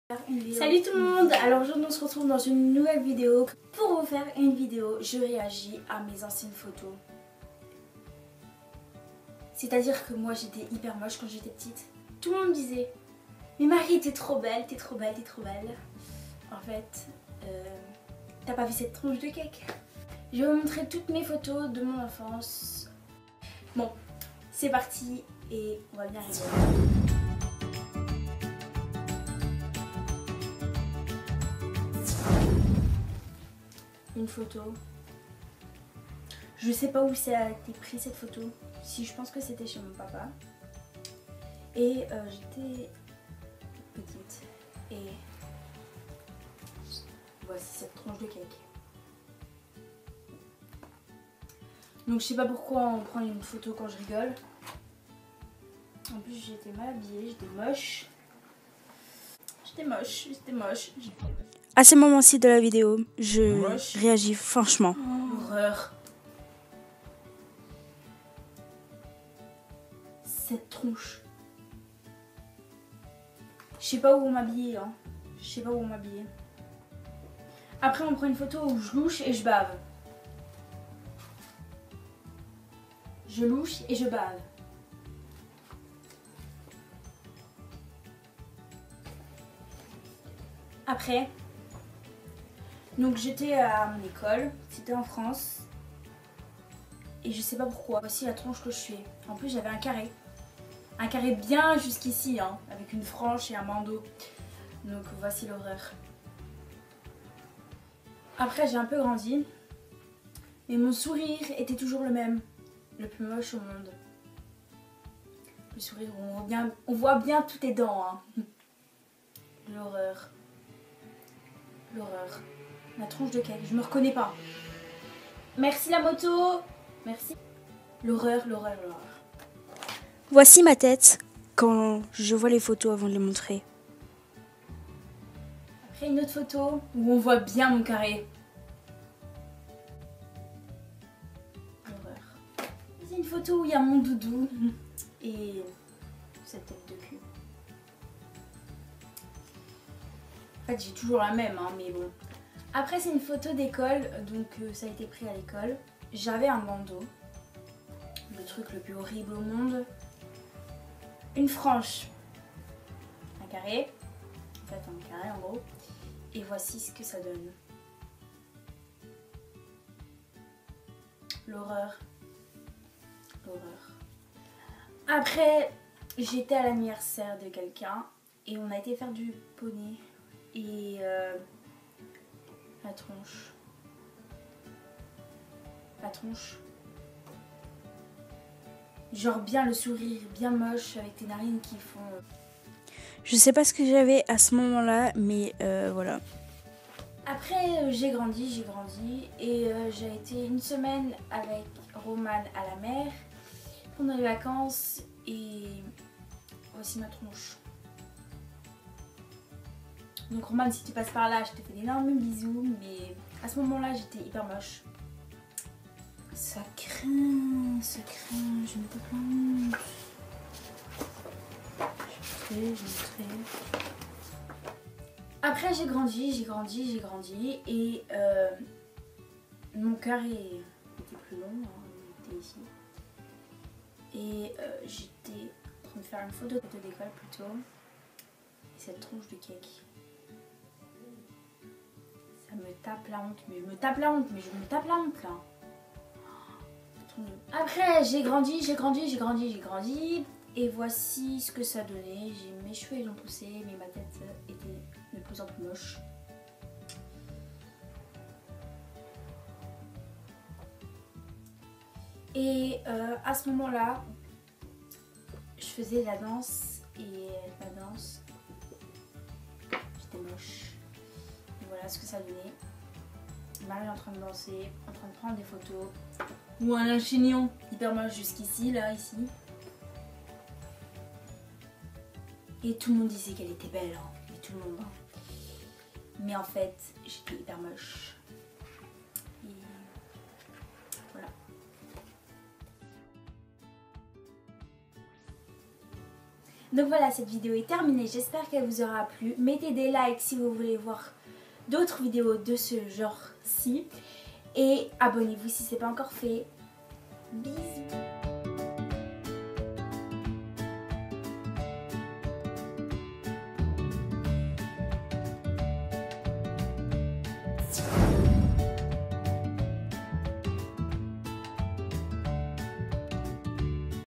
Salut tout le monde. Alors aujourd'hui on se retrouve dans une nouvelle vidéo. Pour vous faire une vidéo, je réagis à mes anciennes photos. C'est-à-dire que moi j'étais hyper moche quand j'étais petite. Tout le monde me disait mais Marie t'es trop belle, t'es trop belle, t'es trop belle. En fait, t'as pas vu cette tronche de cake. Je vais vous montrer toutes mes photos de mon enfance. Bon, c'est parti et on va bien rigoler. Une photo. Je sais pas où ça a été pris cette photo. Si, je pense que c'était chez mon papa. Et j'étais petite. Et voici cette tronche de cake. Donc je sais pas pourquoi on prend une photo quand je rigole. En plus j'étais mal habillée, j'étais moche. J'étais moche. À ce moment-ci de la vidéo, je réagis franchement. Horreur. Cette tronche. Je sais pas où m'habiller, hein. Je sais pas où m'habiller. Après on prend une photo où je louche et je bave. Je louche et je bave. Après, donc j'étais à mon école, c'était en France. Et je sais pas pourquoi, voici la tronche que je fais. En plus j'avais un carré. Un carré bien jusqu'ici, hein, avec une frange et un bandeau. Donc voici l'horreur. Après j'ai un peu grandi. Mais mon sourire était toujours le même. Le plus moche au monde. Le sourire où on voit bien toutes les dents. Hein. L'horreur. L'horreur. La tronche de cake, je me reconnais pas. Merci la moto. Merci. L'horreur. Voici ma tête quand je vois les photos avant de les montrer. Après une autre photo où on voit bien mon carré. L'horreur. C'est une photo où il y a mon doudou et cette tête de cul. En fait j'ai toujours la même, hein, mais bon. Après c'est une photo d'école, donc ça a été pris à l'école. J'avais un bandeau, le truc le plus horrible au monde. Une frange, un carré, en fait un carré en gros. Et voici ce que ça donne. L'horreur. L'horreur. Après j'étais à l'anniversaire de quelqu'un et on a été faire du poney. Et la tronche. Genre bien le sourire, bien moche avec tes narines qui font... Je sais pas ce que j'avais à ce moment-là, mais voilà. Après j'ai grandi et j'ai été une semaine avec Roman à la mer pendant les vacances et voici ma tronche. Donc Roman, si tu passes par là, je te fais d'énormes bisous, mais à ce moment-là j'étais hyper moche. Ça craint, je me tape la honte. Je vais montrer. Après j'ai grandi et mon carré était plus long, hein, il était ici. Et j'étais en train de faire une photo d'école plutôt. Et cette tronche de cake. Ça me tape la honte, mais je me tape la honte là. Après j'ai grandi et voici ce que ça donnait. Mes cheveux ils ont poussé mais ma tête était de plus en plus moche. Et à ce moment là je faisais la danse et la danse j'étais moche. Et voilà ce que ça donnait. Marie en train de danser, en train de prendre des photos. Ou un chignon hyper moche jusqu'ici, là, ici. Et tout le monde disait qu'elle était belle, hein. Mais tout le monde. Hein. Mais en fait, j'étais hyper moche. Et voilà. Donc voilà, cette vidéo est terminée, j'espère qu'elle vous aura plu. Mettez des likes si vous voulez voir d'autres vidéos de ce genre-ci. Et abonnez-vous si ce n'est pas encore fait. Bisous.